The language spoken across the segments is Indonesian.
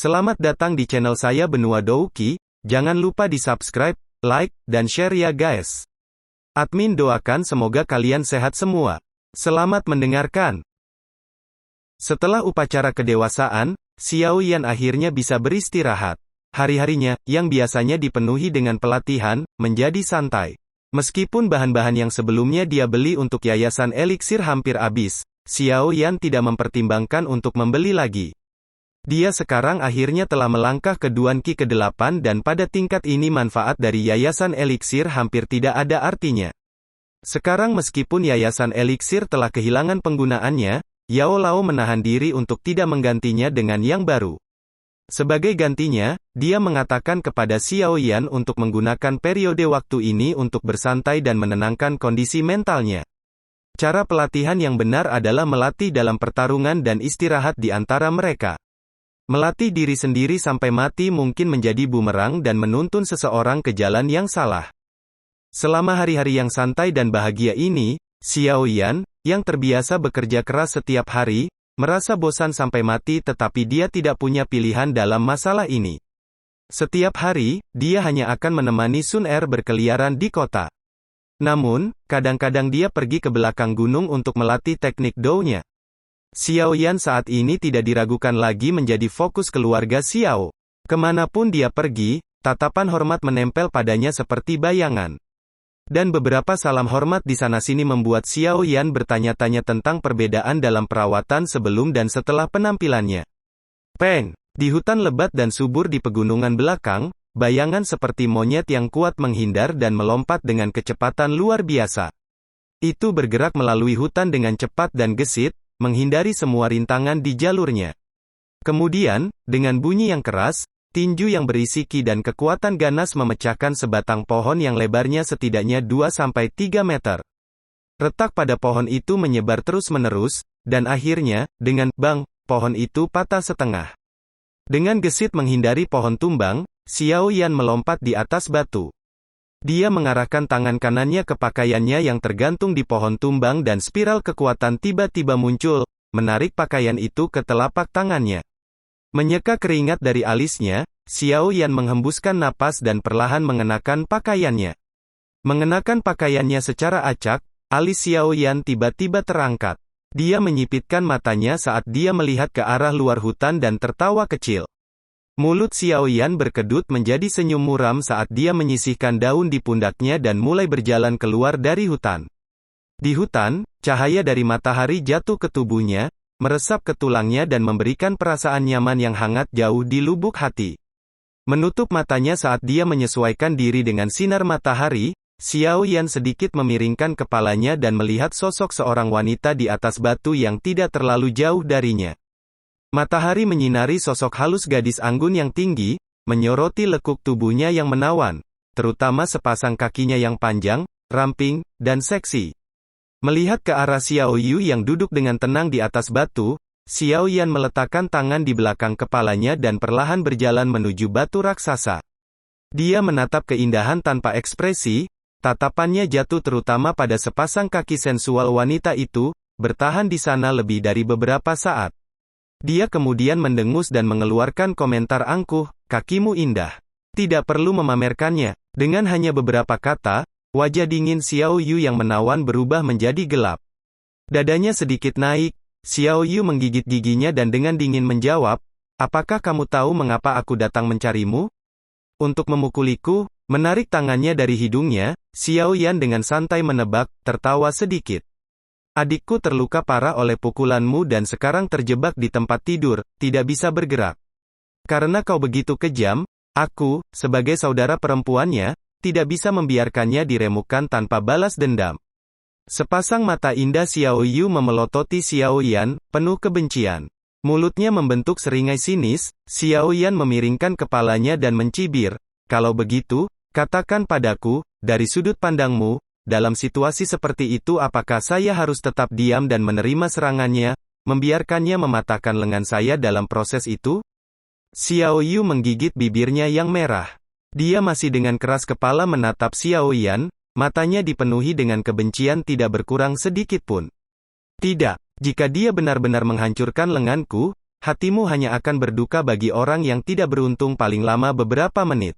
Selamat datang di channel saya Benua Douki, jangan lupa di subscribe, like, dan share ya guys. Admin doakan semoga kalian sehat semua. Selamat mendengarkan. Setelah upacara kedewasaan, Xiao Yan akhirnya bisa beristirahat. Hari-harinya, yang biasanya dipenuhi dengan pelatihan, menjadi santai. Meskipun bahan-bahan yang sebelumnya dia beli untuk yayasan eliksir hampir habis, Xiao Yan tidak mempertimbangkan untuk membeli lagi. Dia sekarang akhirnya telah melangkah ke Duan Qi ke-8 dan pada tingkat ini manfaat dari yayasan eliksir hampir tidak ada artinya. Sekarang meskipun yayasan eliksir telah kehilangan penggunaannya, Yao Lao menahan diri untuk tidak menggantinya dengan yang baru. Sebagai gantinya, dia mengatakan kepada Xiao Yan untuk menggunakan periode waktu ini untuk bersantai dan menenangkan kondisi mentalnya. Cara pelatihan yang benar adalah melatih dalam pertarungan dan istirahat di antara mereka. Melatih diri sendiri sampai mati mungkin menjadi bumerang dan menuntun seseorang ke jalan yang salah. Selama hari-hari yang santai dan bahagia ini, Xiao Yan, yang terbiasa bekerja keras setiap hari, merasa bosan sampai mati tetapi dia tidak punya pilihan dalam masalah ini. Setiap hari, dia hanya akan menemani Sun Er berkeliaran di kota. Namun, kadang-kadang dia pergi ke belakang gunung untuk melatih teknik Dou-nya. Xiao Yan saat ini tidak diragukan lagi menjadi fokus keluarga Xiao. Kemanapun dia pergi, tatapan hormat menempel padanya seperti bayangan. Dan beberapa salam hormat di sana-sini membuat Xiao Yan bertanya-tanya tentang perbedaan dalam perawatan sebelum dan setelah penampilannya. Peng! Di hutan lebat dan subur di pegunungan belakang, bayangan seperti monyet yang kuat menghindar dan melompat dengan kecepatan luar biasa. Itu bergerak melalui hutan dengan cepat dan gesit, menghindari semua rintangan di jalurnya. Kemudian, dengan bunyi yang keras, tinju yang berisi ki dan kekuatan ganas memecahkan sebatang pohon yang lebarnya setidaknya 2-3 meter. Retak pada pohon itu menyebar terus-menerus, dan akhirnya, dengan bang, pohon itu patah setengah. Dengan gesit menghindari pohon tumbang, Xiao Yan melompat di atas batu. Dia mengarahkan tangan kanannya ke pakaiannya yang tergantung di pohon tumbang dan spiral kekuatan tiba-tiba muncul, menarik pakaian itu ke telapak tangannya. Menyeka keringat dari alisnya, Xiao Yan menghembuskan napas dan perlahan mengenakan pakaiannya. Mengenakan pakaiannya secara acak, alis Xiao Yan tiba-tiba terangkat. Dia menyipitkan matanya saat dia melihat ke arah luar hutan dan tertawa kecil. Mulut Xiao Yan berkedut menjadi senyum muram saat dia menyisihkan daun di pundaknya dan mulai berjalan keluar dari hutan. Di hutan, cahaya dari matahari jatuh ke tubuhnya, meresap ke tulangnya dan memberikan perasaan nyaman yang hangat jauh di lubuk hati. Menutup matanya saat dia menyesuaikan diri dengan sinar matahari, Xiao Yan sedikit memiringkan kepalanya dan melihat sosok seorang wanita di atas batu yang tidak terlalu jauh darinya. Matahari menyinari sosok halus gadis anggun yang tinggi, menyoroti lekuk tubuhnya yang menawan, terutama sepasang kakinya yang panjang, ramping, dan seksi. Melihat ke arah Xiao Yu yang duduk dengan tenang di atas batu, Xiao Yan meletakkan tangan di belakang kepalanya dan perlahan berjalan menuju batu raksasa. Dia menatap keindahan tanpa ekspresi, tatapannya jatuh terutama pada sepasang kaki sensual wanita itu, bertahan di sana lebih dari beberapa saat. Dia kemudian mendengus dan mengeluarkan komentar angkuh, kakimu indah. Tidak perlu memamerkannya. Dengan hanya beberapa kata, wajah dingin Xiao Yu yang menawan berubah menjadi gelap. Dadanya sedikit naik, Xiao Yu menggigit giginya dan dengan dingin menjawab, apakah kamu tahu mengapa aku datang mencarimu? Untuk memukuliku, menarik tangannya dari hidungnya, Xiao Yan dengan santai menebak, tertawa sedikit. Adikku terluka parah oleh pukulanmu dan sekarang terjebak di tempat tidur, tidak bisa bergerak. Karena kau begitu kejam, aku, sebagai saudara perempuannya, tidak bisa membiarkannya diremukkan tanpa balas dendam. Sepasang mata indah Xiao Yu memelototi Xiao Yan, penuh kebencian. Mulutnya membentuk seringai sinis, Xiao Yan memiringkan kepalanya dan mencibir, kalau begitu, katakan padaku, dari sudut pandangmu, dalam situasi seperti itu apakah saya harus tetap diam dan menerima serangannya, membiarkannya mematahkan lengan saya dalam proses itu? Xiao Yu menggigit bibirnya yang merah. Dia masih dengan keras kepala menatap Xiao Yan, matanya dipenuhi dengan kebencian tidak berkurang sedikit pun. Tidak, jika dia benar-benar menghancurkan lenganku, hatimu hanya akan berduka bagi orang yang tidak beruntung paling lama beberapa menit.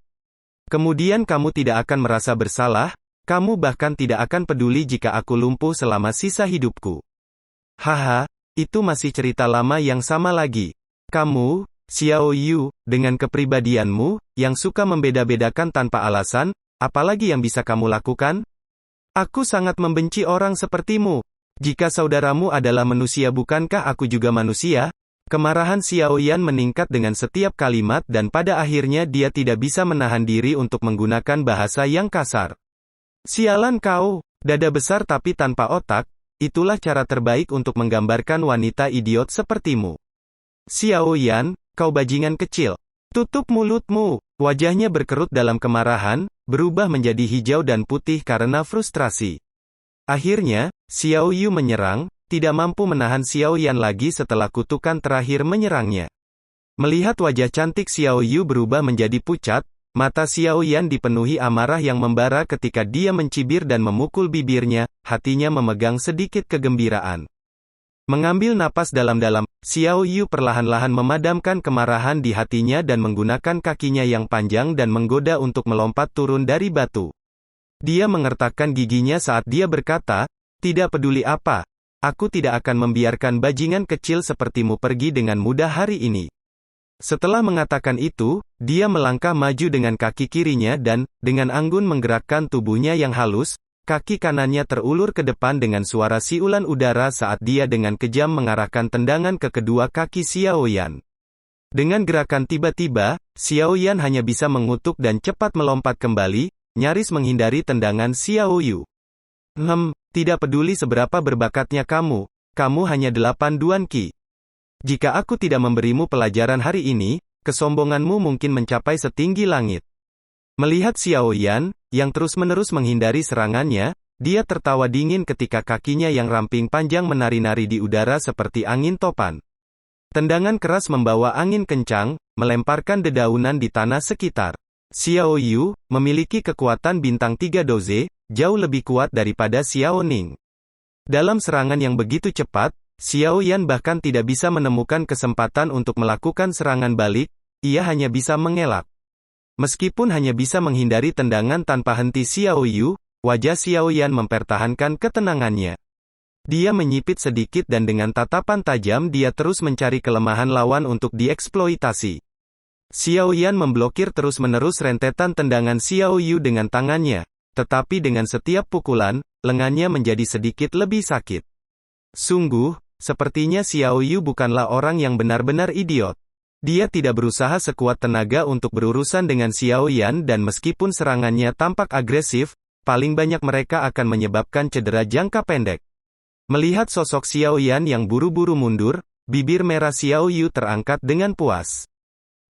Kemudian kamu tidak akan merasa bersalah, kamu bahkan tidak akan peduli jika aku lumpuh selama sisa hidupku. Haha, itu masih cerita lama yang sama lagi. Kamu, Xiao Yu, dengan kepribadianmu, yang suka membeda-bedakan tanpa alasan, apalagi yang bisa kamu lakukan? Aku sangat membenci orang sepertimu. Jika saudaramu adalah manusia, bukankah aku juga manusia? Kemarahan Xiao Yan meningkat dengan setiap kalimat dan pada akhirnya dia tidak bisa menahan diri untuk menggunakan bahasa yang kasar. Sialan kau, dada besar tapi tanpa otak, itulah cara terbaik untuk menggambarkan wanita idiot sepertimu. Xiao Yan, kau bajingan kecil. Tutup mulutmu. Wajahnya berkerut dalam kemarahan, berubah menjadi hijau dan putih karena frustrasi. Akhirnya, Xiao Yu menyerang, tidak mampu menahan Xiao Yan lagi setelah kutukan terakhir menyerangnya. Melihat wajah cantik Xiao Yu berubah menjadi pucat, mata Xiao Yan dipenuhi amarah yang membara ketika dia mencibir dan memukul bibirnya, hatinya memegang sedikit kegembiraan. Mengambil napas dalam-dalam, Xiao Yu perlahan-lahan memadamkan kemarahan di hatinya dan menggunakan kakinya yang panjang dan menggoda untuk melompat turun dari batu. Dia mengertakkan giginya saat dia berkata, "Tidak peduli apa, aku tidak akan membiarkan bajingan kecil sepertimu pergi dengan mudah hari ini." Setelah mengatakan itu, dia melangkah maju dengan kaki kirinya dan, dengan anggun menggerakkan tubuhnya yang halus, kaki kanannya terulur ke depan dengan suara siulan udara saat dia dengan kejam mengarahkan tendangan ke kedua kaki Xiao Yan. Dengan gerakan tiba-tiba, Xiao Yan hanya bisa mengutuk dan cepat melompat kembali, nyaris menghindari tendangan Xiao Yu. Tidak peduli seberapa berbakatnya kamu hanya 8 duan qi. Jika aku tidak memberimu pelajaran hari ini, kesombonganmu mungkin mencapai setinggi langit. Melihat Xiao Yan, yang terus-menerus menghindari serangannya, dia tertawa dingin ketika kakinya yang ramping panjang menari-nari di udara seperti angin topan. Tendangan keras membawa angin kencang, melemparkan dedaunan di tanah sekitar. Xiao Yu, memiliki kekuatan bintang 3 doze, jauh lebih kuat daripada Xiao Ning. Dalam serangan yang begitu cepat, Xiao Yan bahkan tidak bisa menemukan kesempatan untuk melakukan serangan balik, ia hanya bisa mengelak. Meskipun hanya bisa menghindari tendangan tanpa henti Xiao Yu, wajah Xiao Yan mempertahankan ketenangannya. Dia menyipit sedikit dan dengan tatapan tajam dia terus mencari kelemahan lawan untuk dieksploitasi. Xiao Yan memblokir terus-menerus rentetan tendangan Xiao Yu dengan tangannya, tetapi dengan setiap pukulan, lengannya menjadi sedikit lebih sakit. Sungguh, sepertinya Xiao Yu bukanlah orang yang benar-benar idiot. Dia tidak berusaha sekuat tenaga untuk berurusan dengan Xiao Yan dan meskipun serangannya tampak agresif, paling banyak mereka akan menyebabkan cedera jangka pendek. Melihat sosok Xiao Yan yang buru-buru mundur, bibir merah Xiao Yu terangkat dengan puas.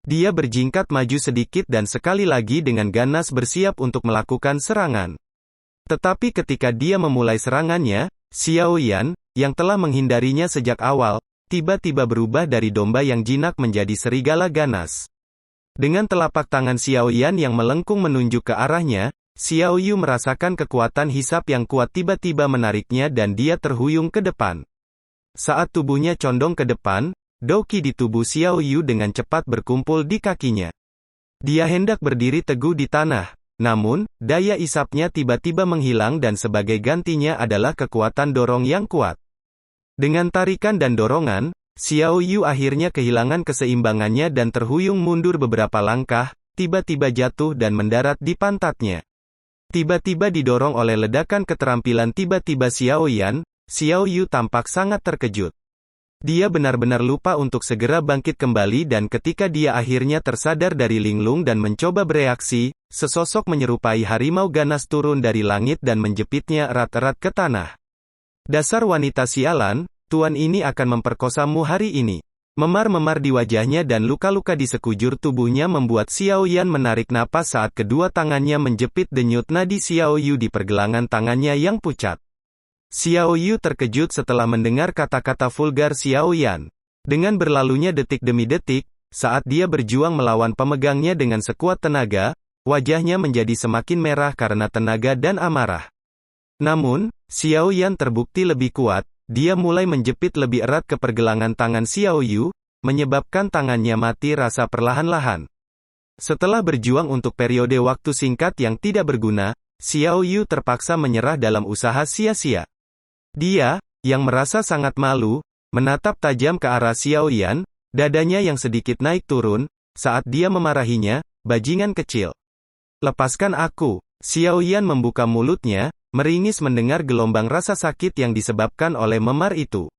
Dia berjingkat maju sedikit dan sekali lagi dengan ganas bersiap untuk melakukan serangan. Tetapi ketika dia memulai serangannya, Xiao Yan, yang telah menghindarinya sejak awal, tiba-tiba berubah dari domba yang jinak menjadi serigala ganas. Dengan telapak tangan Xiao Yan yang melengkung menunjuk ke arahnya, Xiao Yu merasakan kekuatan hisap yang kuat tiba-tiba menariknya dan dia terhuyung ke depan. Saat tubuhnya condong ke depan, Doqi di tubuh Xiao Yu dengan cepat berkumpul di kakinya. Dia hendak berdiri teguh di tanah, namun, daya isapnya tiba-tiba menghilang dan sebagai gantinya adalah kekuatan dorong yang kuat. Dengan tarikan dan dorongan, Xiao Yu akhirnya kehilangan keseimbangannya dan terhuyung mundur beberapa langkah, tiba-tiba jatuh dan mendarat di pantatnya. Tiba-tiba didorong oleh ledakan keterampilan tiba-tiba Xiao Yan, Xiao Yu tampak sangat terkejut. Dia benar-benar lupa untuk segera bangkit kembali dan ketika dia akhirnya tersadar dari linglung dan mencoba bereaksi, sesosok menyerupai harimau ganas turun dari langit dan menjepitnya erat-erat ke tanah. Dasar wanita sialan, tuan ini akan memperkosamu hari ini. Memar-memar di wajahnya dan luka-luka di sekujur tubuhnya membuat Xiao Yan menarik napas saat kedua tangannya menjepit denyut nadi Xiao Yu di pergelangan tangannya yang pucat. Xiao Yu terkejut setelah mendengar kata-kata vulgar Xiao Yan. Dengan berlalunya detik demi detik, saat dia berjuang melawan pemegangnya dengan sekuat tenaga, wajahnya menjadi semakin merah karena tenaga dan amarah. Namun, Xiao Yan terbukti lebih kuat, dia mulai menjepit lebih erat ke pergelangan tangan Xiao Yu, menyebabkan tangannya mati rasa perlahan-lahan. Setelah berjuang untuk periode waktu singkat yang tidak berguna, Xiao Yu terpaksa menyerah dalam usaha sia-sia. Dia, yang merasa sangat malu, menatap tajam ke arah Xiao Yan, dadanya yang sedikit naik turun, saat dia memarahinya, bajingan kecil. Lepaskan aku. Xiao Yan membuka mulutnya, meringis mendengar gelombang rasa sakit yang disebabkan oleh memar itu.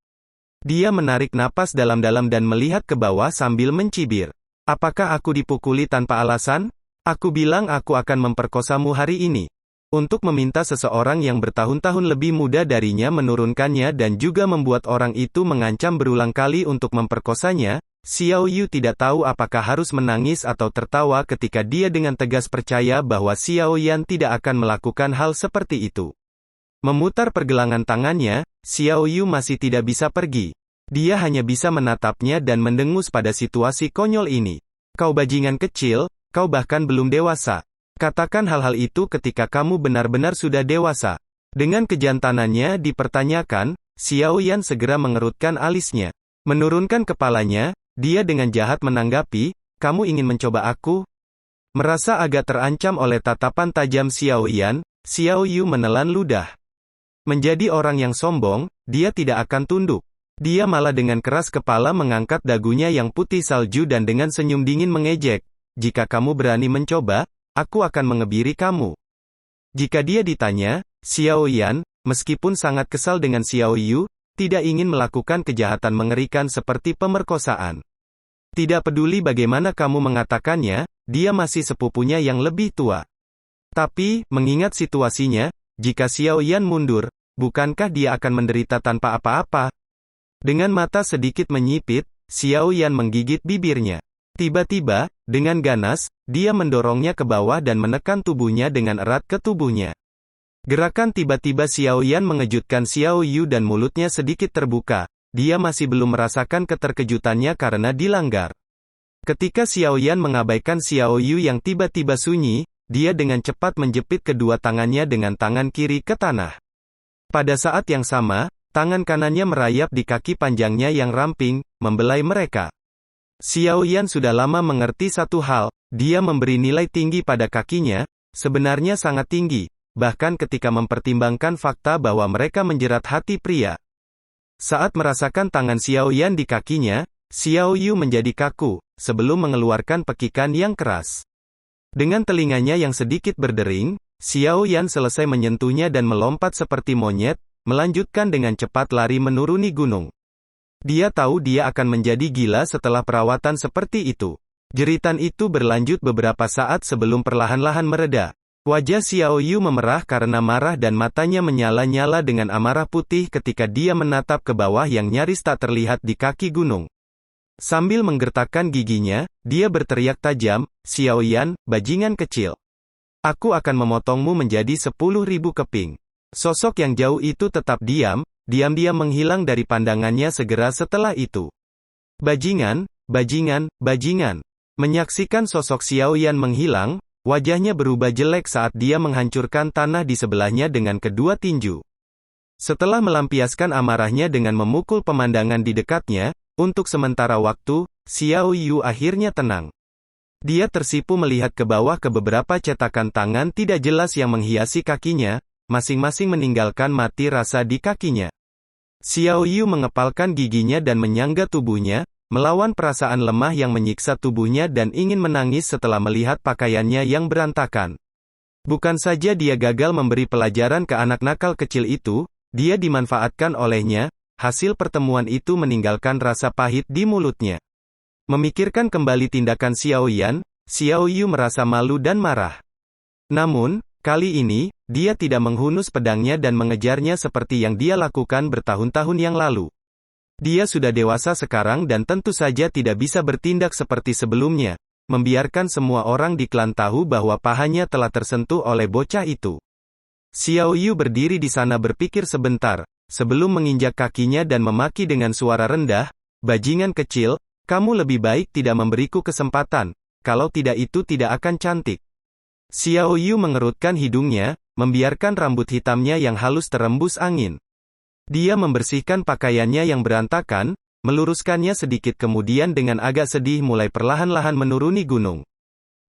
Dia menarik napas dalam-dalam dan melihat ke bawah sambil mencibir. Apakah aku dipukuli tanpa alasan? Aku bilang aku akan memperkosamu hari ini. Untuk meminta seseorang yang bertahun-tahun lebih muda darinya menurunkannya dan juga membuat orang itu mengancam berulang kali untuk memperkosanya, Xiao Yu tidak tahu apakah harus menangis atau tertawa ketika dia dengan tegas percaya bahwa Xiao Yan tidak akan melakukan hal seperti itu. Memutar pergelangan tangannya, Xiao Yu masih tidak bisa pergi. Dia hanya bisa menatapnya dan mendengus pada situasi konyol ini. Kau bajingan kecil, kau bahkan belum dewasa. Katakan hal-hal itu ketika kamu benar-benar sudah dewasa. Dengan kejantanannya dipertanyakan, Xiao Yan segera mengerutkan alisnya. Menurunkan kepalanya, dia dengan jahat menanggapi, kamu ingin mencoba aku? Merasa agak terancam oleh tatapan tajam Xiao Yan, Xiao Yu menelan ludah. Menjadi orang yang sombong, dia tidak akan tunduk. Dia malah dengan keras kepala mengangkat dagunya yang putih salju dan dengan senyum dingin mengejek, jika kamu berani mencoba, aku akan mengebiri kamu. Jika dia ditanya, Xiao Yan, meskipun sangat kesal dengan Xiao Yu, tidak ingin melakukan kejahatan mengerikan seperti pemerkosaan. Tidak peduli bagaimana kamu mengatakannya, dia masih sepupunya yang lebih tua. Tapi, mengingat situasinya, jika Xiao Yan mundur, bukankah dia akan menderita tanpa apa-apa? Dengan mata sedikit menyipit, Xiao Yan menggigit bibirnya. Tiba-tiba, dengan ganas, dia mendorongnya ke bawah dan menekan tubuhnya dengan erat ke tubuhnya. Gerakan tiba-tiba Xiao Yan mengejutkan Xiao Yu dan mulutnya sedikit terbuka. Dia masih belum merasakan keterkejutannya karena dilanggar. Ketika Xiao Yan mengabaikan Xiao Yu yang tiba-tiba sunyi, dia dengan cepat menjepit kedua tangannya dengan tangan kiri ke tanah. Pada saat yang sama, tangan kanannya merayap di kaki panjangnya yang ramping, membelai mereka. Xiao Yan sudah lama mengerti satu hal, dia memberi nilai tinggi pada kakinya, sebenarnya sangat tinggi, bahkan ketika mempertimbangkan fakta bahwa mereka menjerat hati pria. Saat merasakan tangan Xiao Yan di kakinya, Xiao Yu menjadi kaku, sebelum mengeluarkan pekikan yang keras. Dengan telinganya yang sedikit berdering, Xiao Yan selesai menyentuhnya dan melompat seperti monyet, melanjutkan dengan cepat lari menuruni gunung. Dia tahu dia akan menjadi gila setelah perawatan seperti itu. Jeritan itu berlanjut beberapa saat sebelum perlahan-lahan mereda. Wajah Xiao Yu memerah karena marah dan matanya menyala-nyala dengan amarah putih ketika dia menatap ke bawah yang nyaris tak terlihat di kaki gunung. Sambil menggertakkan giginya, dia berteriak tajam, Xiao Yan, bajingan kecil. Aku akan memotongmu menjadi 10.000 keping. Sosok yang jauh itu tetap diam-diam menghilang dari pandangannya segera setelah itu. Bajingan, bajingan, bajingan. Menyaksikan sosok Xiao Yan menghilang, wajahnya berubah jelek saat dia menghancurkan tanah di sebelahnya dengan kedua tinju. Setelah melampiaskan amarahnya dengan memukul pemandangan di dekatnya, untuk sementara waktu, Xiao Yu akhirnya tenang. Dia tersipu melihat ke bawah ke beberapa cetakan tangan tidak jelas yang menghiasi kakinya, masing-masing meninggalkan mati rasa di kakinya. Xiao Yu mengepalkan giginya dan menyangga tubuhnya, melawan perasaan lemah yang menyiksa tubuhnya dan ingin menangis setelah melihat pakaiannya yang berantakan. Bukan saja dia gagal memberi pelajaran ke anak nakal kecil itu, dia dimanfaatkan olehnya, hasil pertemuan itu meninggalkan rasa pahit di mulutnya. Memikirkan kembali tindakan Xiao Yan, Xiao Yu merasa malu dan marah. Namun, kali ini, dia tidak menghunus pedangnya dan mengejarnya seperti yang dia lakukan bertahun-tahun yang lalu. Dia sudah dewasa sekarang dan tentu saja tidak bisa bertindak seperti sebelumnya, membiarkan semua orang di klan tahu bahwa pahanya telah tersentuh oleh bocah itu. Xiao Yu berdiri di sana berpikir sebentar, sebelum menginjak kakinya dan memaki dengan suara rendah, bajingan kecil, kamu lebih baik tidak memberiku kesempatan, kalau tidak itu tidak akan cantik. Xiao Yu mengerutkan hidungnya, membiarkan rambut hitamnya yang halus terembus angin. Dia membersihkan pakaiannya yang berantakan, meluruskannya sedikit kemudian dengan agak sedih mulai perlahan-lahan menuruni gunung.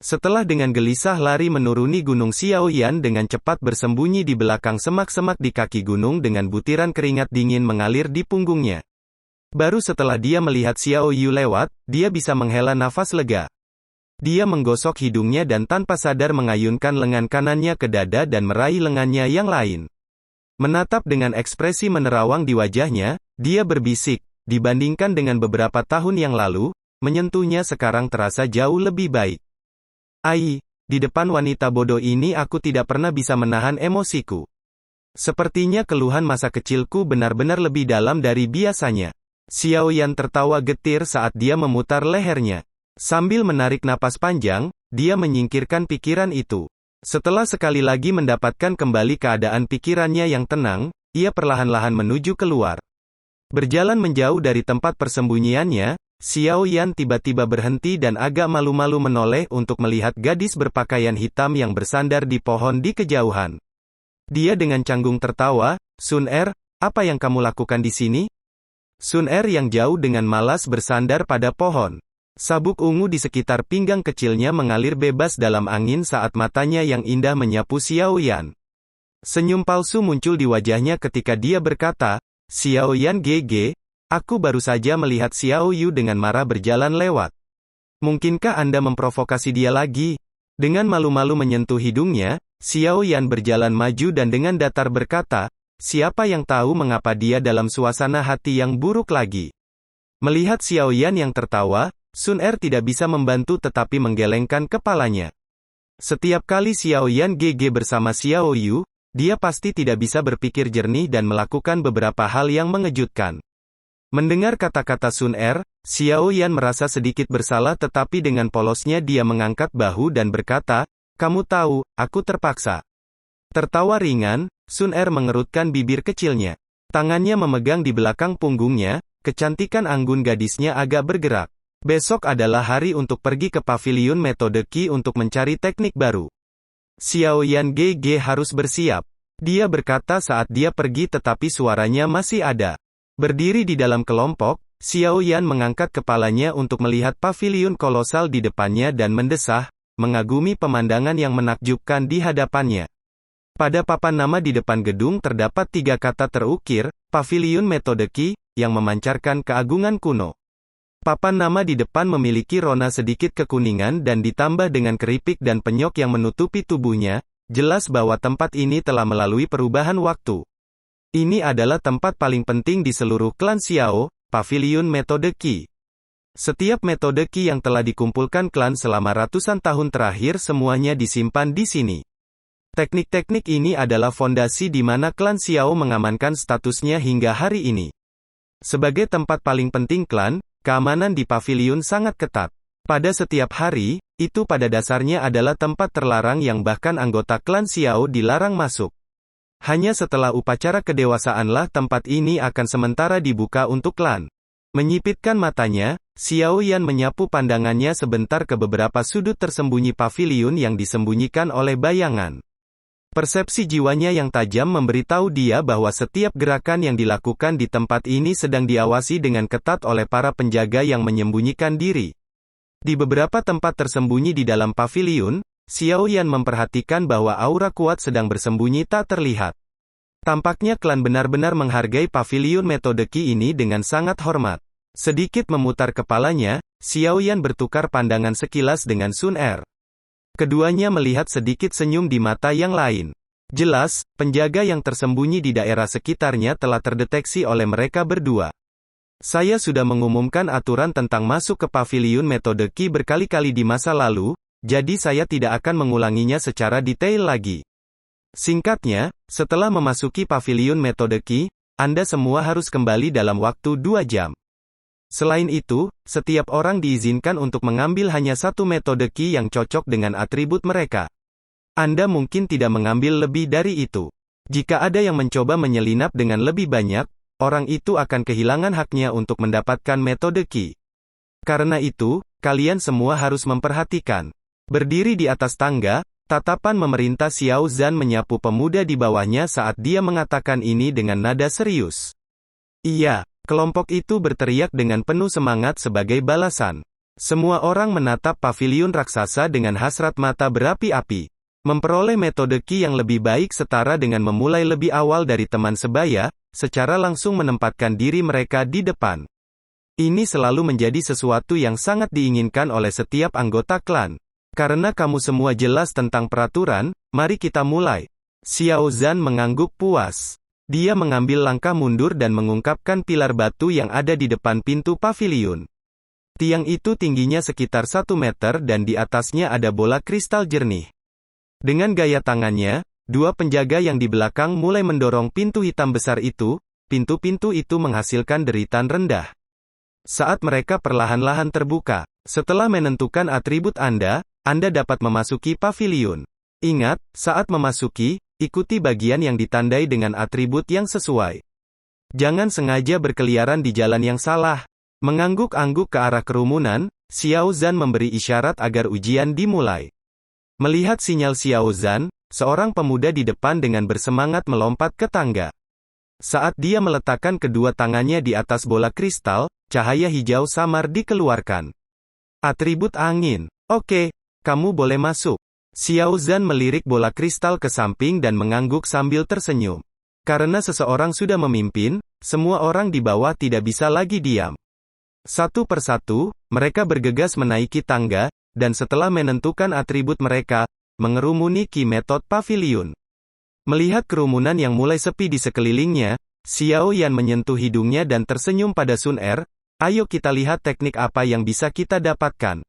Setelah dengan gelisah lari menuruni gunung, Xiaoyan dengan cepat bersembunyi di belakang semak-semak di kaki gunung dengan butiran keringat dingin mengalir di punggungnya. Baru setelah dia melihat Xiao Yu lewat, dia bisa menghela nafas lega. Dia menggosok hidungnya dan tanpa sadar mengayunkan lengan kanannya ke dada dan meraih lengannya yang lain. Menatap dengan ekspresi menerawang di wajahnya, dia berbisik, dibandingkan dengan beberapa tahun yang lalu, menyentuhnya sekarang terasa jauh lebih baik. Ai, di depan wanita bodoh ini aku tidak pernah bisa menahan emosiku. Sepertinya keluhan masa kecilku benar-benar lebih dalam dari biasanya. Xiaoyan tertawa getir saat dia memutar lehernya. Sambil menarik napas panjang, dia menyingkirkan pikiran itu. Setelah sekali lagi mendapatkan kembali keadaan pikirannya yang tenang, ia perlahan-lahan menuju keluar. Berjalan menjauh dari tempat persembunyiannya, Xiaoyan tiba-tiba berhenti dan agak malu-malu menoleh untuk melihat gadis berpakaian hitam yang bersandar di pohon di kejauhan. Dia dengan canggung tertawa, "Sun Er, apa yang kamu lakukan di sini?" Sun Er yang jauh dengan malas bersandar pada pohon. Sabuk ungu di sekitar pinggang kecilnya mengalir bebas dalam angin saat matanya yang indah menyapu Xiaoyan. Senyum palsu muncul di wajahnya ketika dia berkata, "Xiaoyan GG, aku baru saja melihat Xiao Yu dengan marah berjalan lewat. Mungkinkah Anda memprovokasi dia lagi?" Dengan malu-malu menyentuh hidungnya, Xiaoyan berjalan maju dan dengan datar berkata, "Siapa yang tahu mengapa dia dalam suasana hati yang buruk lagi?" Melihat Xiaoyan yang tertawa, Sun Er tidak bisa membantu tetapi menggelengkan kepalanya. Setiap kali Xiaoyan GG bersama Xiao Yu, dia pasti tidak bisa berpikir jernih dan melakukan beberapa hal yang mengejutkan. Mendengar kata-kata Sun Er, Xiaoyan merasa sedikit bersalah tetapi dengan polosnya dia mengangkat bahu dan berkata, "Kamu tahu, aku terpaksa." Tertawa ringan, Sun Er mengerutkan bibir kecilnya. Tangannya memegang di belakang punggungnya, kecantikan anggun gadisnya agak bergerak. Besok adalah hari untuk pergi ke paviliun metode Qi untuk mencari teknik baru. Xiaoyan GG harus bersiap. Dia berkata saat dia pergi tetapi suaranya masih ada. Berdiri di dalam kelompok, Xiaoyan mengangkat kepalanya untuk melihat paviliun kolosal di depannya dan mendesah, mengagumi pemandangan yang menakjubkan di hadapannya. Pada papan nama di depan gedung terdapat 3 kata terukir, Paviliun Metode Qi, yang memancarkan keagungan kuno. Papan nama di depan memiliki rona sedikit kekuningan dan ditambah dengan keripik dan penyok yang menutupi tubuhnya, jelas bahwa tempat ini telah melalui perubahan waktu. Ini adalah tempat paling penting di seluruh klan Xiao, Paviliun Metode Qi. Setiap metode Qi yang telah dikumpulkan klan selama ratusan tahun terakhir semuanya disimpan di sini. Teknik-teknik ini adalah fondasi di mana klan Xiao mengamankan statusnya hingga hari ini. Sebagai tempat paling penting klan, keamanan di paviliun sangat ketat. Pada setiap hari, itu pada dasarnya adalah tempat terlarang yang bahkan anggota klan Xiao dilarang masuk. Hanya setelah upacara kedewasaanlah tempat ini akan sementara dibuka untuk klan. Menyipitkan matanya, Xiaoyan menyapu pandangannya sebentar ke beberapa sudut tersembunyi paviliun yang disembunyikan oleh bayangan. Persepsi jiwanya yang tajam memberitahu dia bahwa setiap gerakan yang dilakukan di tempat ini sedang diawasi dengan ketat oleh para penjaga yang menyembunyikan diri. Di beberapa tempat tersembunyi di dalam paviliun, Xiaoyan memperhatikan bahwa aura kuat sedang bersembunyi tak terlihat. Tampaknya klan benar-benar menghargai paviliun metode Qi ini dengan sangat hormat. Sedikit memutar kepalanya, Xiaoyan bertukar pandangan sekilas dengan Sun Er. Keduanya melihat sedikit senyum di mata yang lain. Jelas, penjaga yang tersembunyi di daerah sekitarnya telah terdeteksi oleh mereka berdua. Saya sudah mengumumkan aturan tentang masuk ke paviliun metode Qi berkali-kali di masa lalu, jadi saya tidak akan mengulanginya secara detail lagi. Singkatnya, setelah memasuki paviliun metode Qi, Anda semua harus kembali dalam waktu 2 jam. Selain itu, setiap orang diizinkan untuk mengambil hanya satu metode Qi yang cocok dengan atribut mereka. Anda mungkin tidak mengambil lebih dari itu. Jika ada yang mencoba menyelinap dengan lebih banyak, orang itu akan kehilangan haknya untuk mendapatkan metode Qi. Karena itu, kalian semua harus memperhatikan. Berdiri di atas tangga, tatapan memerintah Xiao Zhan menyapu pemuda di bawahnya saat dia mengatakan ini dengan nada serius. Iya. Kelompok itu berteriak dengan penuh semangat sebagai balasan. Semua orang menatap paviliun raksasa dengan hasrat mata berapi-api. Memperoleh metode Qi yang lebih baik setara dengan memulai lebih awal dari teman sebaya, secara langsung menempatkan diri mereka di depan. Ini selalu menjadi sesuatu yang sangat diinginkan oleh setiap anggota klan. Karena kamu semua jelas tentang peraturan, mari kita mulai. Xiao Zhan mengangguk puas. Dia mengambil langkah mundur dan mengungkapkan pilar batu yang ada di depan pintu paviliun. Tiang itu tingginya sekitar 1 meter dan di atasnya ada bola kristal jernih. Dengan gaya tangannya, dua penjaga yang di belakang mulai mendorong pintu hitam besar itu. Pintu-pintu itu menghasilkan deritan rendah. Saat mereka perlahan-lahan terbuka, setelah menentukan atribut Anda dapat memasuki paviliun. Ingat, saat memasuki, ikuti bagian yang ditandai dengan atribut yang sesuai. Jangan sengaja berkeliaran di jalan yang salah. Mengangguk-angguk ke arah kerumunan, Xiao Zhan memberi isyarat agar ujian dimulai. Melihat sinyal Xiao Zhan, seorang pemuda di depan dengan bersemangat melompat ke tangga. Saat dia meletakkan kedua tangannya di atas bola kristal, cahaya hijau samar dikeluarkan. Atribut angin. Oke, kamu boleh masuk. Xiao Zhan melirik bola kristal ke samping dan mengangguk sambil tersenyum. Karena seseorang sudah memimpin, semua orang di bawah tidak bisa lagi diam. Satu persatu, mereka bergegas menaiki tangga, dan setelah menentukan atribut mereka, mengerumuni Qi Method Pavilion. Melihat kerumunan yang mulai sepi di sekelilingnya, Xiao Yan menyentuh hidungnya dan tersenyum pada Sun Er. Ayo kita lihat teknik apa yang bisa kita dapatkan.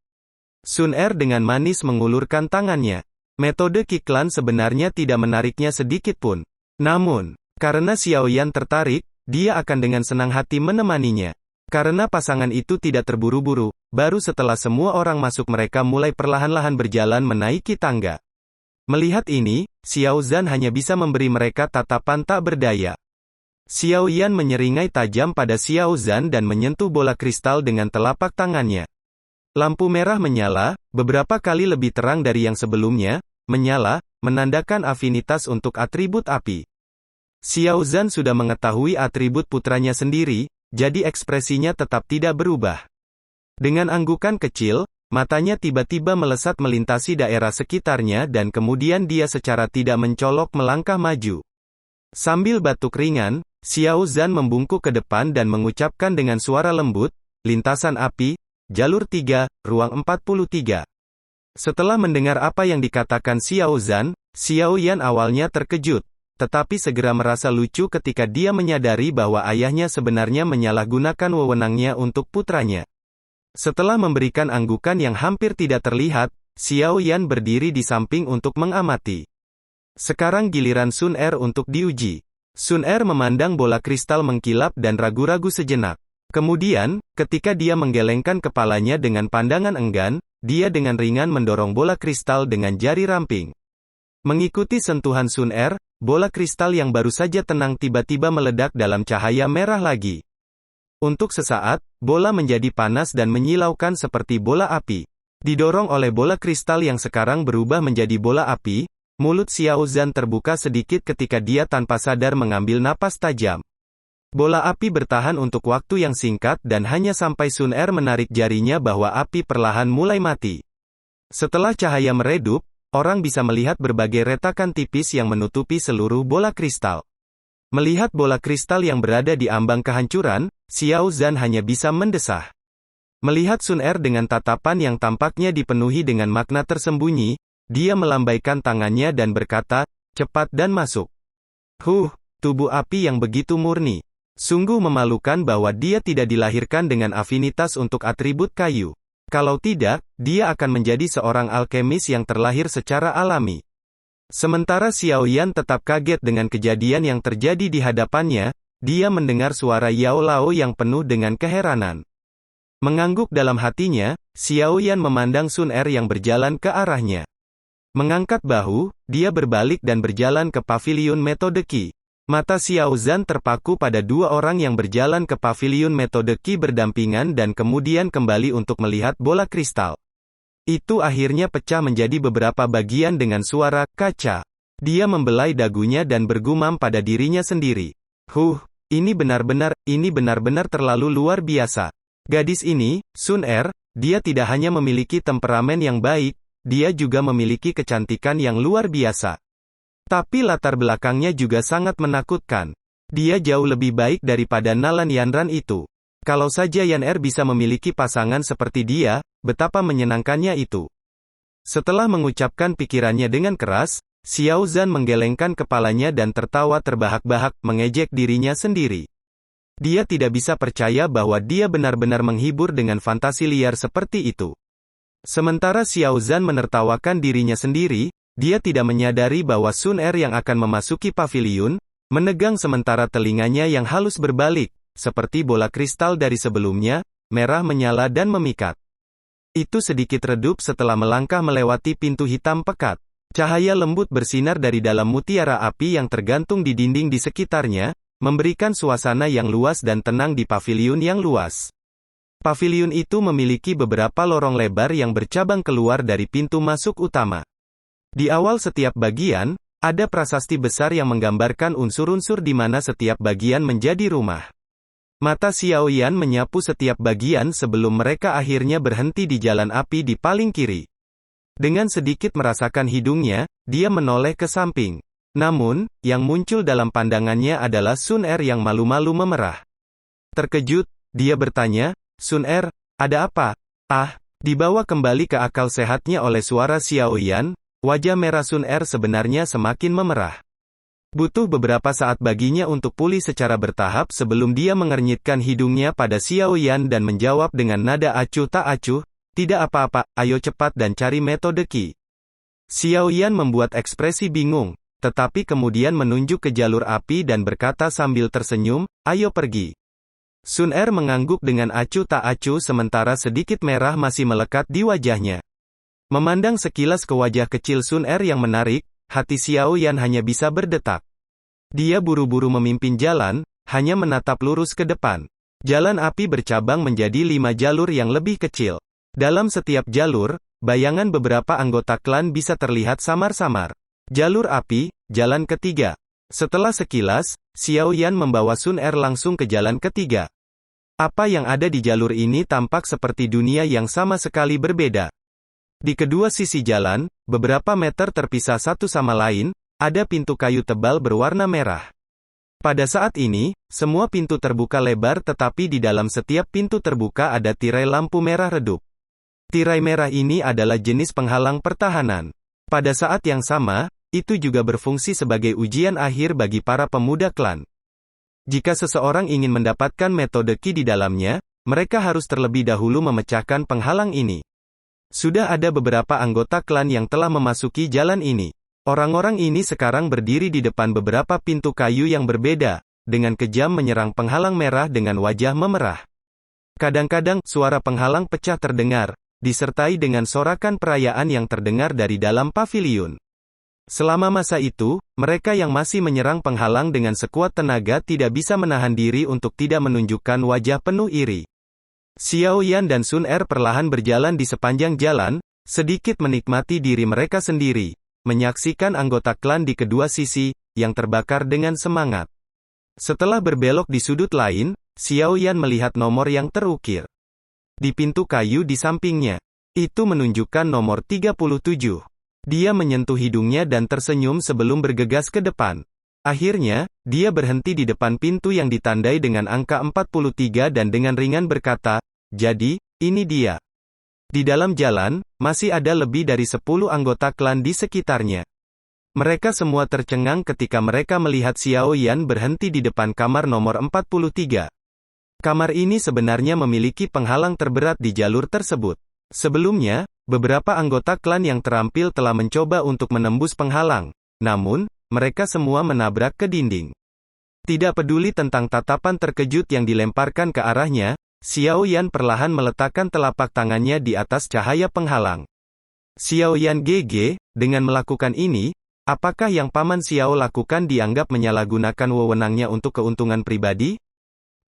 Sun Er dengan manis mengulurkan tangannya. Metode Qi Clan sebenarnya tidak menariknya sedikit pun. Namun, karena Xiao Yan tertarik, dia akan dengan senang hati menemaninya. Karena pasangan itu tidak terburu-buru, baru setelah semua orang masuk mereka mulai perlahan-lahan berjalan menaiki tangga. Melihat ini, Xiao Zhan hanya bisa memberi mereka tatapan tak berdaya. Xiao Yan menyeringai tajam pada Xiao Zhan dan menyentuh bola kristal dengan telapak tangannya. Lampu merah menyala, beberapa kali lebih terang dari yang sebelumnya, menyala, menandakan afinitas untuk atribut api. Xiao Zhan sudah mengetahui atribut putranya sendiri, jadi ekspresinya tetap tidak berubah. Dengan anggukan kecil, matanya tiba-tiba melesat melintasi daerah sekitarnya dan kemudian dia secara tidak mencolok melangkah maju. Sambil batuk ringan, Xiao Zhan membungkuk ke depan dan mengucapkan dengan suara lembut, lintasan api, Jalur 3, Ruang 43. Setelah mendengar apa yang dikatakan Xiao Zhan, Xiao Yan awalnya terkejut, tetapi segera merasa lucu ketika dia menyadari bahwa ayahnya sebenarnya menyalahgunakan wewenangnya untuk putranya. Setelah memberikan anggukan yang hampir tidak terlihat, Xiao Yan berdiri di samping untuk mengamati. Sekarang giliran Sun Er untuk diuji. Sun Er memandang bola kristal mengkilap dan ragu-ragu sejenak. Kemudian, ketika dia menggelengkan kepalanya dengan pandangan enggan, dia dengan ringan mendorong bola kristal dengan jari ramping. Mengikuti sentuhan Sun Er, bola kristal yang baru saja tenang tiba-tiba meledak dalam cahaya merah lagi. Untuk sesaat, bola menjadi panas dan menyilaukan seperti bola api. Didorong oleh bola kristal yang sekarang berubah menjadi bola api, mulut Xiao Zhan terbuka sedikit ketika dia tanpa sadar mengambil napas tajam. Bola api bertahan untuk waktu yang singkat dan hanya sampai Sun Er menarik jarinya bahwa api perlahan mulai mati. Setelah cahaya meredup, orang bisa melihat berbagai retakan tipis yang menutupi seluruh bola kristal. Melihat bola kristal yang berada di ambang kehancuran, Xiao Zhan hanya bisa mendesah. Melihat Sun Er dengan tatapan yang tampaknya dipenuhi dengan makna tersembunyi, dia melambaikan tangannya dan berkata, cepat dan masuk. Tubuh api yang begitu murni. Sungguh memalukan bahwa dia tidak dilahirkan dengan afinitas untuk atribut kayu. Kalau tidak, dia akan menjadi seorang alkemis yang terlahir secara alami. Sementara Xiao Yan tetap kaget dengan kejadian yang terjadi di hadapannya, dia mendengar suara Yao Lao yang penuh dengan keheranan. Mengangguk dalam hatinya, Xiao Yan memandang Sun Er yang berjalan ke arahnya. Mengangkat bahu, dia berbalik dan berjalan ke paviliun metode Qi. Mata Xiao Zhan terpaku pada dua orang yang berjalan ke paviliun metode Qi berdampingan dan kemudian kembali untuk melihat bola kristal. Itu akhirnya pecah menjadi beberapa bagian dengan suara kaca. Dia membelai dagunya dan bergumam pada dirinya sendiri. Ini benar-benar terlalu luar biasa. Gadis ini, Sun Er, dia tidak hanya memiliki temperamen yang baik, dia juga memiliki kecantikan yang luar biasa. Tapi latar belakangnya juga sangat menakutkan. Dia jauh lebih baik daripada Nalan Yanran itu. Kalau saja Yan Er bisa memiliki pasangan seperti dia, betapa menyenangkannya itu. Setelah mengucapkan pikirannya dengan keras, Xiao Zhan menggelengkan kepalanya dan tertawa terbahak-bahak, mengejek dirinya sendiri. Dia tidak bisa percaya bahwa dia benar-benar menghibur dengan fantasi liar seperti itu. Sementara Xiao Zhan menertawakan dirinya sendiri, dia tidak menyadari bahwa Sun Er yang akan memasuki paviliun, menegang sementara telinganya yang halus berbalik, seperti bola kristal dari sebelumnya, merah menyala dan memikat. Itu sedikit redup setelah melangkah melewati pintu hitam pekat. Cahaya lembut bersinar dari dalam mutiara api yang tergantung di dinding di sekitarnya, memberikan suasana yang luas dan tenang di paviliun yang luas. Paviliun itu memiliki beberapa lorong lebar yang bercabang keluar dari pintu masuk utama. Di awal setiap bagian, ada prasasti besar yang menggambarkan unsur-unsur di mana setiap bagian menjadi rumah. Mata Xiao Yan menyapu setiap bagian sebelum mereka akhirnya berhenti di jalan api di paling kiri. Dengan sedikit merasakan hidungnya, dia menoleh ke samping. Namun, yang muncul dalam pandangannya adalah Sun Er yang malu-malu memerah. Terkejut, dia bertanya, "Sun Er, ada apa?" Dibawa kembali ke akal sehatnya oleh suara Xiao Yan, wajah merah Sun Er sebenarnya semakin memerah. Butuh beberapa saat baginya untuk pulih secara bertahap sebelum dia mengernyitkan hidungnya pada Xiao Yan dan menjawab dengan nada acuh tak acuh, "Tidak apa-apa, ayo cepat dan cari metode Qi." Xiao Yan membuat ekspresi bingung, tetapi kemudian menunjuk ke jalur api dan berkata sambil tersenyum, "Ayo pergi." Sun Er mengangguk dengan acuh tak acuh sementara sedikit merah masih melekat di wajahnya. Memandang sekilas ke wajah kecil Sun Er yang menarik, hati Xiao Yan hanya bisa berdetak. Dia buru-buru memimpin jalan, hanya menatap lurus ke depan. Jalan api bercabang menjadi 5 jalur yang lebih kecil. Dalam setiap jalur, bayangan beberapa anggota klan bisa terlihat samar-samar. Jalur api, jalan ketiga. Setelah sekilas, Xiao Yan membawa Sun Er langsung ke jalan ketiga. Apa yang ada di jalur ini tampak seperti dunia yang sama sekali berbeda. Di kedua sisi jalan, beberapa meter terpisah satu sama lain, ada pintu kayu tebal berwarna merah. Pada saat ini, semua pintu terbuka lebar tetapi di dalam setiap pintu terbuka ada tirai lampu merah redup. Tirai merah ini adalah jenis penghalang pertahanan. Pada saat yang sama, itu juga berfungsi sebagai ujian akhir bagi para pemuda klan. Jika seseorang ingin mendapatkan metode Qi di dalamnya, mereka harus terlebih dahulu memecahkan penghalang ini. Sudah ada beberapa anggota klan yang telah memasuki jalan ini. Orang-orang ini sekarang berdiri di depan beberapa pintu kayu yang berbeda, dengan kejam menyerang penghalang merah dengan wajah memerah. Kadang-kadang, suara penghalang pecah terdengar, disertai dengan sorakan perayaan yang terdengar dari dalam paviliun. Selama masa itu, mereka yang masih menyerang penghalang dengan sekuat tenaga tidak bisa menahan diri untuk tidak menunjukkan wajah penuh iri. Xiao Yan dan Sun Er perlahan berjalan di sepanjang jalan, sedikit menikmati diri mereka sendiri, menyaksikan anggota klan di kedua sisi, yang terbakar dengan semangat. Setelah berbelok di sudut lain, Xiao Yan melihat nomor yang terukir di pintu kayu di sampingnya. Itu menunjukkan nomor 37. Dia menyentuh hidungnya dan tersenyum sebelum bergegas ke depan. Akhirnya, dia berhenti di depan pintu yang ditandai dengan angka 43 dan dengan ringan berkata, "Jadi, ini dia." Di dalam jalan, masih ada lebih dari 10 anggota klan di sekitarnya. Mereka semua tercengang ketika mereka melihat Xiao Yan berhenti di depan kamar nomor 43. Kamar ini sebenarnya memiliki penghalang terberat di jalur tersebut. Sebelumnya, beberapa anggota klan yang terampil telah mencoba untuk menembus penghalang. Namun, mereka semua menabrak ke dinding. Tidak peduli tentang tatapan terkejut yang dilemparkan ke arahnya, Xiao Yan perlahan meletakkan telapak tangannya di atas cahaya penghalang. Xiao Yan GG, dengan melakukan ini, apakah yang Paman Xiao lakukan dianggap menyalahgunakan wewenangnya untuk keuntungan pribadi?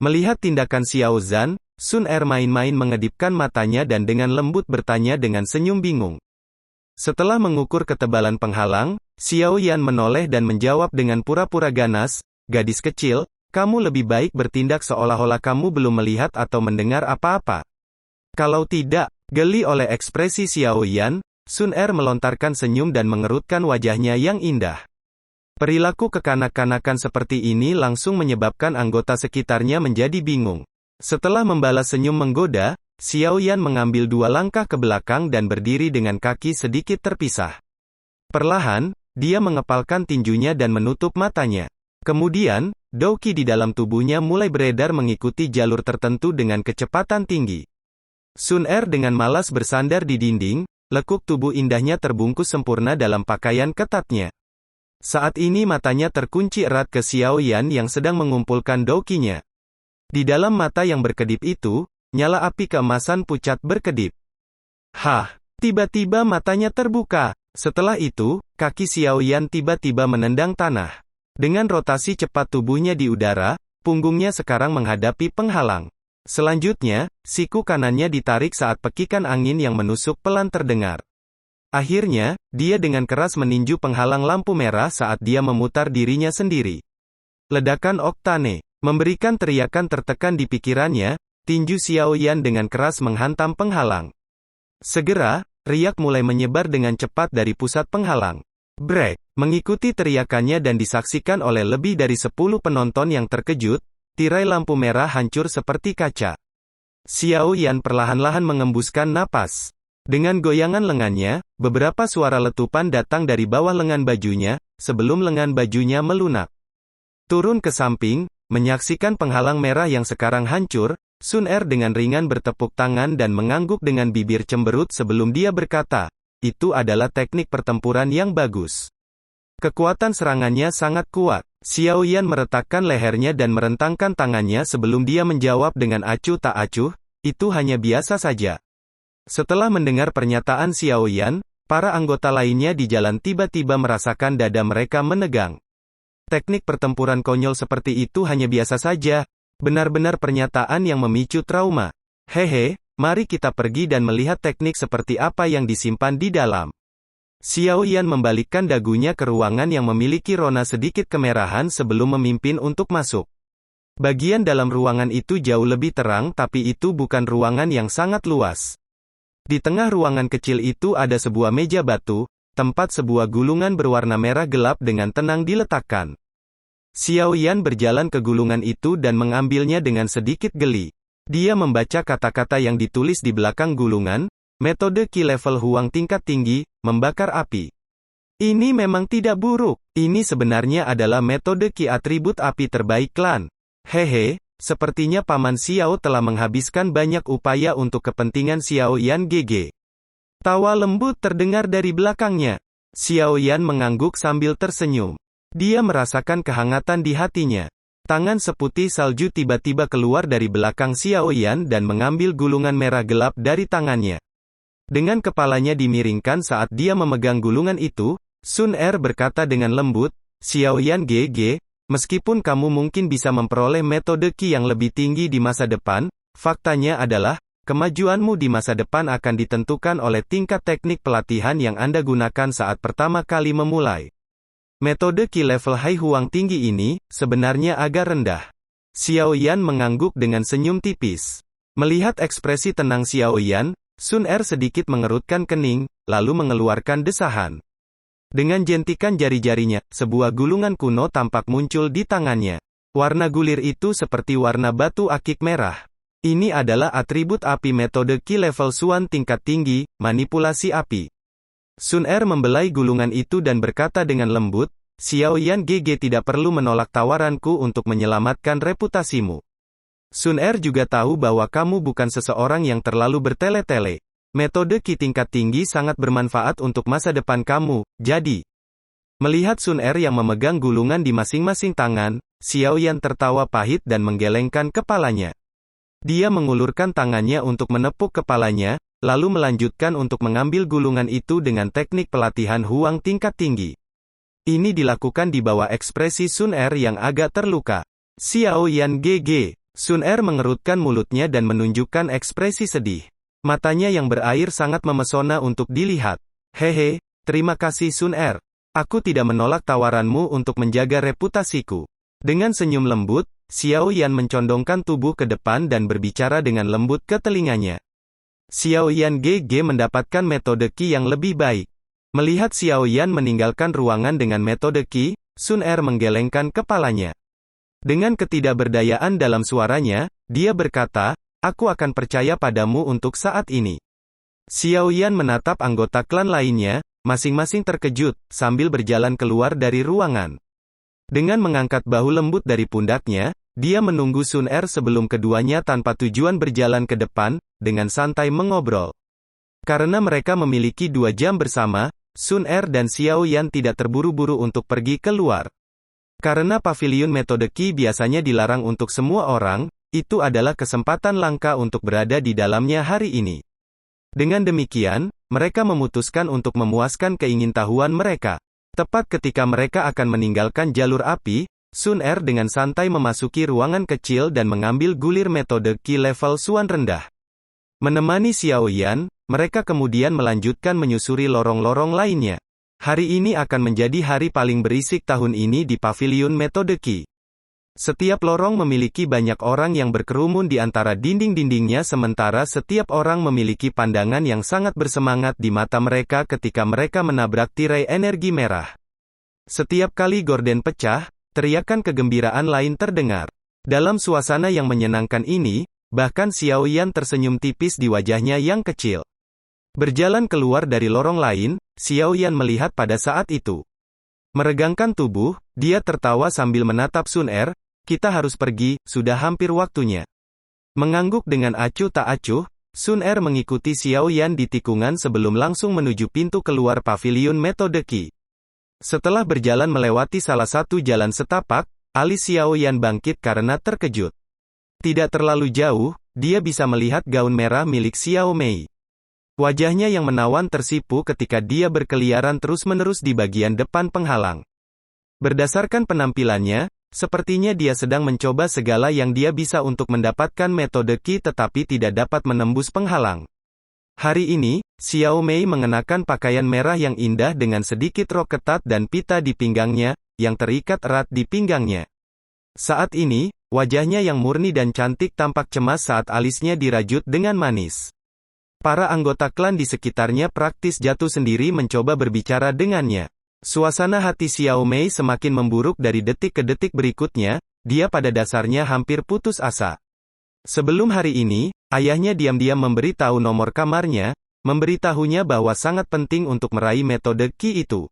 Melihat tindakan Xiao Zhan, Sun Er main-main mengedipkan matanya dan dengan lembut bertanya dengan senyum bingung. Setelah mengukur ketebalan penghalang, Xiao Yan menoleh dan menjawab dengan pura-pura ganas, "Gadis kecil, kamu lebih baik bertindak seolah-olah kamu belum melihat atau mendengar apa-apa. Kalau tidak, geli oleh ekspresi Xiao Yan, Sun Er melontarkan senyum dan mengerutkan wajahnya yang indah. Perilaku kekanak-kanakan seperti ini langsung menyebabkan anggota sekitarnya menjadi bingung. Setelah membalas senyum menggoda, Xiao Yan mengambil 2 langkah ke belakang dan berdiri dengan kaki sedikit terpisah. Perlahan, dia mengepalkan tinjunya dan menutup matanya. Kemudian, Dou Qi di dalam tubuhnya mulai beredar mengikuti jalur tertentu dengan kecepatan tinggi. Sun Er dengan malas bersandar di dinding, lekuk tubuh indahnya terbungkus sempurna dalam pakaian ketatnya. Saat ini matanya terkunci erat ke Xiao Yan yang sedang mengumpulkan Dou Qi-nya. Di dalam mata yang berkedip itu, nyala api keemasan pucat berkedip. Hah! Tiba-tiba matanya terbuka. Setelah itu, kaki Xiao Yan tiba-tiba menendang tanah. Dengan rotasi cepat tubuhnya di udara, punggungnya sekarang menghadapi penghalang. Selanjutnya, siku kanannya ditarik saat pekikan angin yang menusuk pelan terdengar. Akhirnya, dia dengan keras meninju penghalang lampu merah saat dia memutar dirinya sendiri. Ledakan oktane, memberikan teriakan tertekan di pikirannya, tinju Xiao Yan dengan keras menghantam penghalang. Segera, riak mulai menyebar dengan cepat dari pusat penghalang. Brek, mengikuti teriakannya dan disaksikan oleh lebih dari 10 penonton yang terkejut, tirai lampu merah hancur seperti kaca. Xiao Yan perlahan-lahan mengembuskan napas. Dengan goyangan lengannya, beberapa suara letupan datang dari bawah lengan bajunya, sebelum lengan bajunya melunak. Turun ke samping, menyaksikan penghalang merah yang sekarang hancur, Sun Er dengan ringan bertepuk tangan dan mengangguk dengan bibir cemberut sebelum dia berkata, itu adalah teknik pertempuran yang bagus. Kekuatan serangannya sangat kuat. Xiao Yan meretakkan lehernya dan merentangkan tangannya sebelum dia menjawab dengan acuh tak acuh, itu hanya biasa saja. Setelah mendengar pernyataan Xiao Yan, para anggota lainnya di jalan tiba-tiba merasakan dada mereka menegang. Teknik pertempuran konyol seperti itu hanya biasa saja, benar-benar pernyataan yang memicu trauma. Hehe, mari kita pergi dan melihat teknik seperti apa yang disimpan di dalam. Xiao Yan membalikkan dagunya ke ruangan yang memiliki rona sedikit kemerahan sebelum memimpin untuk masuk. Bagian dalam ruangan itu jauh lebih terang tapi itu bukan ruangan yang sangat luas. Di tengah ruangan kecil itu ada sebuah meja batu, tempat sebuah gulungan berwarna merah gelap dengan tenang diletakkan. Xiao Yan berjalan ke gulungan itu dan mengambilnya dengan sedikit geli. Dia membaca kata-kata yang ditulis di belakang gulungan, metode Qi level Huang tingkat tinggi, membakar api. Ini memang tidak buruk, ini sebenarnya adalah metode Qi atribut api terbaik klan. Hehe, sepertinya Paman Xiao telah menghabiskan banyak upaya untuk kepentingan Xiao Yan GG. Tawa lembut terdengar dari belakangnya. Xiao Yan mengangguk sambil tersenyum. Dia merasakan kehangatan di hatinya. Tangan seputih salju tiba-tiba keluar dari belakang Xiao Yan dan mengambil gulungan merah gelap dari tangannya. Dengan kepalanya dimiringkan saat dia memegang gulungan itu, Sun Er berkata dengan lembut, Xiao Yan GG, meskipun kamu mungkin bisa memperoleh metode Qi yang lebih tinggi di masa depan, faktanya adalah, kemajuanmu di masa depan akan ditentukan oleh tingkat teknik pelatihan yang Anda gunakan saat pertama kali memulai. Metode Qi level Hai Huang tinggi ini, sebenarnya agak rendah. Xiao Yan mengangguk dengan senyum tipis. Melihat ekspresi tenang Xiao Yan, Sun Er sedikit mengerutkan kening, lalu mengeluarkan desahan. Dengan jentikan jari-jarinya, sebuah gulungan kuno tampak muncul di tangannya. Warna gulir itu seperti warna batu akik merah. Ini adalah atribut api metode Qi level Xuan tingkat tinggi, manipulasi api. Sun Er membelai gulungan itu dan berkata dengan lembut, Xiao Yan GG tidak perlu menolak tawaranku untuk menyelamatkan reputasimu. Sun Er juga tahu bahwa kamu bukan seseorang yang terlalu bertele-tele. Metode Qi tingkat tinggi sangat bermanfaat untuk masa depan kamu, jadi. Melihat Sun Er yang memegang gulungan di masing-masing tangan, Xiao Yan tertawa pahit dan menggelengkan kepalanya. Dia mengulurkan tangannya untuk menepuk kepalanya, lalu melanjutkan untuk mengambil gulungan itu dengan teknik pelatihan Huang tingkat tinggi. Ini dilakukan di bawah ekspresi Sun Er yang agak terluka. Xiao Yan GG. Sun Er mengerutkan mulutnya dan menunjukkan ekspresi sedih. Matanya yang berair sangat memesona untuk dilihat. Hehe, terima kasih Sun Er. Aku tidak menolak tawaranmu untuk menjaga reputasiku. Dengan senyum lembut, Xiao Yan mencondongkan tubuh ke depan dan berbicara dengan lembut ke telinganya. Xiao Yan GG mendapatkan metode Qi yang lebih baik. Melihat Xiao Yan meninggalkan ruangan dengan metode Qi, Sun Er menggelengkan kepalanya. Dengan ketidakberdayaan dalam suaranya, dia berkata, "Aku akan percaya padamu untuk saat ini." Xiao Yan menatap anggota klan lainnya, masing-masing terkejut, sambil berjalan keluar dari ruangan. Dengan mengangkat bahu lembut dari pundaknya, dia menunggu Sun Er sebelum keduanya tanpa tujuan berjalan ke depan, dengan santai mengobrol. Karena mereka memiliki 2 jam bersama, Sun Er dan Xiao Yan tidak terburu-buru untuk pergi keluar. Karena paviliun metode Qi biasanya dilarang untuk semua orang, itu adalah kesempatan langka untuk berada di dalamnya hari ini. Dengan demikian, mereka memutuskan untuk memuaskan keingintahuan mereka. Tepat ketika mereka akan meninggalkan jalur api, Sun Er dengan santai memasuki ruangan kecil dan mengambil gulir metode Qi level Suan rendah. Menemani Xiao Yan, mereka kemudian melanjutkan menyusuri lorong-lorong lainnya. Hari ini akan menjadi hari paling berisik tahun ini di paviliun metode Qi. Setiap lorong memiliki banyak orang yang berkerumun di antara dinding-dindingnya sementara setiap orang memiliki pandangan yang sangat bersemangat di mata mereka ketika mereka menabrak tirai energi merah. Setiap kali gorden pecah, teriakan kegembiraan lain terdengar. Dalam suasana yang menyenangkan ini, bahkan Xiao Yan tersenyum tipis di wajahnya yang kecil. Berjalan keluar dari lorong lain, Xiao Yan melihat pada saat itu. Meregangkan tubuh, dia tertawa sambil menatap Sun Er, "Kita harus pergi, sudah hampir waktunya." Mengangguk dengan acuh tak acuh, Sun Er mengikuti Xiao Yan di tikungan sebelum langsung menuju pintu keluar paviliun metode Qi. Setelah berjalan melewati salah satu jalan setapak, alis Xiao Yan bangkit karena terkejut. Tidak terlalu jauh, dia bisa melihat gaun merah milik Xiao Mei. Wajahnya yang menawan tersipu ketika dia berkeliaran terus-menerus di bagian depan penghalang. Berdasarkan penampilannya, sepertinya dia sedang mencoba segala yang dia bisa untuk mendapatkan metode Qi tetapi tidak dapat menembus penghalang. Hari ini, Xiao Mei mengenakan pakaian merah yang indah dengan sedikit rok ketat dan pita di pinggangnya, yang terikat erat di pinggangnya. Saat ini, wajahnya yang murni dan cantik tampak cemas saat alisnya dirajut dengan manis. Para anggota klan di sekitarnya praktis jatuh sendiri mencoba berbicara dengannya. Suasana hati Xiao Mei semakin memburuk dari detik ke detik berikutnya, dia pada dasarnya hampir putus asa. Sebelum hari ini, ayahnya diam-diam memberitahu nomor kamarnya, memberitahunya bahwa sangat penting untuk meraih metode Qi itu.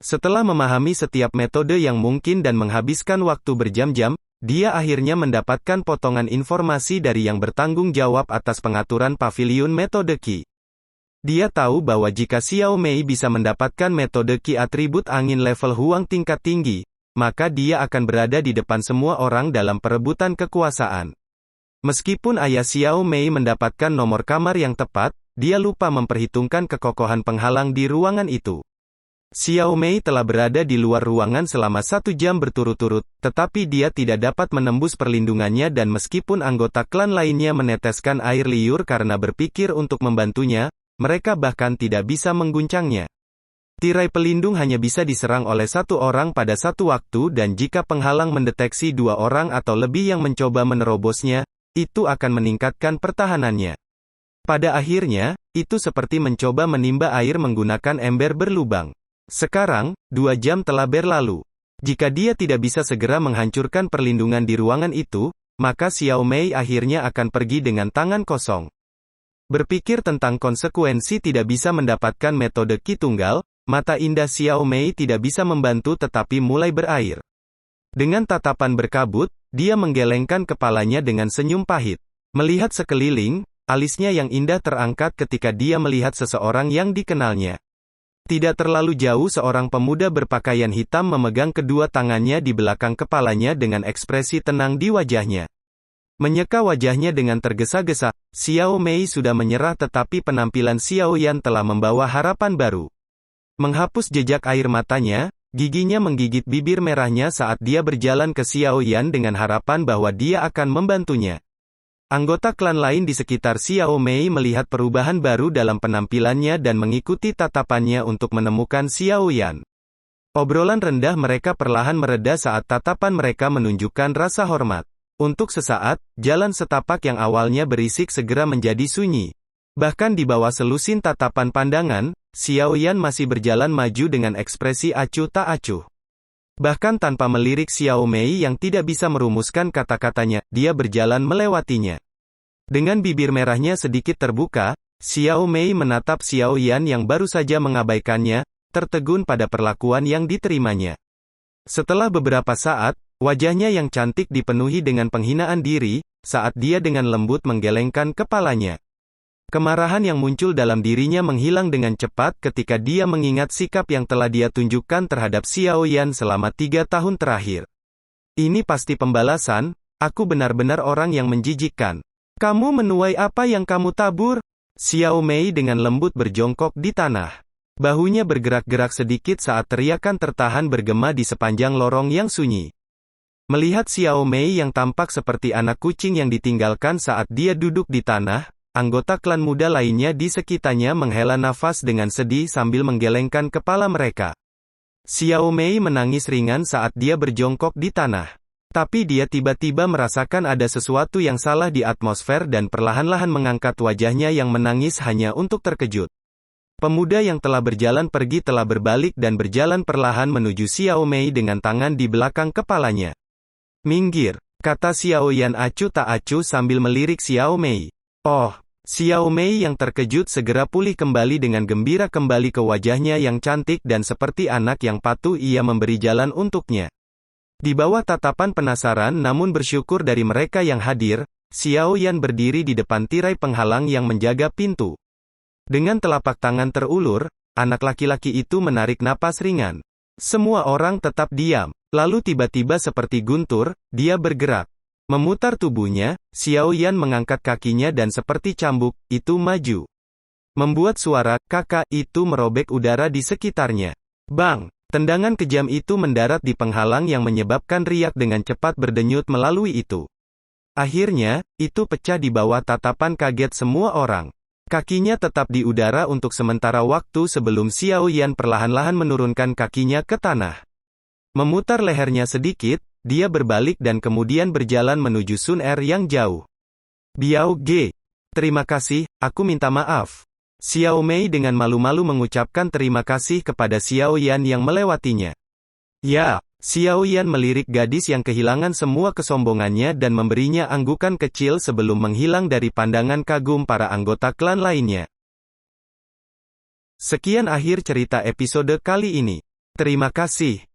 Setelah memahami setiap metode yang mungkin dan menghabiskan waktu berjam-jam, dia akhirnya mendapatkan potongan informasi dari yang bertanggung jawab atas pengaturan paviliun metode Qi. Dia tahu bahwa jika Xiao Mei bisa mendapatkan metode Qi atribut angin level Huang tingkat tinggi, maka dia akan berada di depan semua orang dalam perebutan kekuasaan. Meskipun ayah Xiao Mei mendapatkan nomor kamar yang tepat, dia lupa memperhitungkan kekokohan penghalang di ruangan itu. Xiao Mei telah berada di luar ruangan selama 1 jam berturut-turut, tetapi dia tidak dapat menembus perlindungannya dan meskipun anggota klan lainnya meneteskan air liur karena berpikir untuk membantunya, mereka bahkan tidak bisa mengguncangnya. Tirai pelindung hanya bisa diserang oleh 1 orang pada satu waktu dan jika penghalang mendeteksi 2 orang atau lebih yang mencoba menerobosnya, itu akan meningkatkan pertahanannya. Pada akhirnya, itu seperti mencoba menimba air menggunakan ember berlubang. Sekarang, 2 jam telah berlalu. Jika dia tidak bisa segera menghancurkan perlindungan di ruangan itu, maka Xiao Mei akhirnya akan pergi dengan tangan kosong. Berpikir tentang konsekuensi tidak bisa mendapatkan metode Qi tunggal, mata indah Xiao Mei tidak bisa membantu tetapi mulai berair. Dengan tatapan berkabut, dia menggelengkan kepalanya dengan senyum pahit. Melihat sekeliling, alisnya yang indah terangkat ketika dia melihat seseorang yang dikenalnya. Tidak terlalu jauh seorang pemuda berpakaian hitam memegang kedua tangannya di belakang kepalanya dengan ekspresi tenang di wajahnya. Menyeka wajahnya dengan tergesa-gesa, Xiao Mei sudah menyerah tetapi penampilan Xiao Yan telah membawa harapan baru. Menghapus jejak air matanya, giginya menggigit bibir merahnya saat dia berjalan ke Xiao Yan dengan harapan bahwa dia akan membantunya. Anggota klan lain di sekitar Xiao Mei melihat perubahan baru dalam penampilannya dan mengikuti tatapannya untuk menemukan Xiao Yan. Obrolan rendah mereka perlahan mereda saat tatapan mereka menunjukkan rasa hormat. Untuk sesaat, jalan setapak yang awalnya berisik segera menjadi sunyi. Bahkan di bawah selusin tatapan pandangan, Xiao Yan masih berjalan maju dengan ekspresi acuh tak acuh. Bahkan tanpa melirik Xiao Mei yang tidak bisa merumuskan kata-katanya, dia berjalan melewatinya. Dengan bibir merahnya sedikit terbuka, Xiao Mei menatap Xiao Yan yang baru saja mengabaikannya, tertegun pada perlakuan yang diterimanya. Setelah beberapa saat, wajahnya yang cantik dipenuhi dengan penghinaan diri, saat dia dengan lembut menggelengkan kepalanya. Kemarahan yang muncul dalam dirinya menghilang dengan cepat ketika dia mengingat sikap yang telah dia tunjukkan terhadap Xiao Yan selama 3 tahun terakhir. Ini pasti pembalasan, aku benar-benar orang yang menjijikkan. Kamu menuai apa yang kamu tabur? Xiao Mei dengan lembut berjongkok di tanah. Bahunya bergerak-gerak sedikit saat teriakan tertahan bergema di sepanjang lorong yang sunyi. Melihat Xiao Mei yang tampak seperti anak kucing yang ditinggalkan saat dia duduk di tanah, anggota klan muda lainnya di sekitarnya menghela nafas dengan sedih sambil menggelengkan kepala mereka. Xiao Mei menangis ringan saat dia berjongkok di tanah. Tapi dia tiba-tiba merasakan ada sesuatu yang salah di atmosfer dan perlahan-lahan mengangkat wajahnya yang menangis hanya untuk terkejut. Pemuda yang telah berjalan pergi telah berbalik dan berjalan perlahan menuju Xiao Mei dengan tangan di belakang kepalanya. Minggir, kata Xiao Yan acuh tak acuh sambil melirik Xiao Mei. Oh, Xiao Mei yang terkejut segera pulih kembali dengan gembira kembali ke wajahnya yang cantik dan seperti anak yang patuh ia memberi jalan untuknya. Di bawah tatapan penasaran namun bersyukur dari mereka yang hadir, Xiao Yan berdiri di depan tirai penghalang yang menjaga pintu. Dengan telapak tangan terulur, anak laki-laki itu menarik napas ringan. Semua orang tetap diam. Lalu tiba-tiba seperti guntur, dia bergerak. Memutar tubuhnya, Xiao Yan mengangkat kakinya dan seperti cambuk, itu maju. Membuat suara, kakak, itu merobek udara di sekitarnya. Bang! Tendangan kejam itu mendarat di penghalang yang menyebabkan riak dengan cepat berdenyut melalui itu. Akhirnya, itu pecah di bawah tatapan kaget semua orang. Kakinya tetap di udara untuk sementara waktu sebelum Xiao Yan perlahan-lahan menurunkan kakinya ke tanah. Memutar lehernya sedikit, dia berbalik dan kemudian berjalan menuju Sun Er yang jauh. Biao Ge. Terima kasih, aku minta maaf. Xiao Mei dengan malu-malu mengucapkan terima kasih kepada Xiao Yan yang melewatinya. Ya, Xiao Yan melirik gadis yang kehilangan semua kesombongannya dan memberinya anggukan kecil sebelum menghilang dari pandangan kagum para anggota klan lainnya. Sekian akhir cerita episode kali ini. Terima kasih.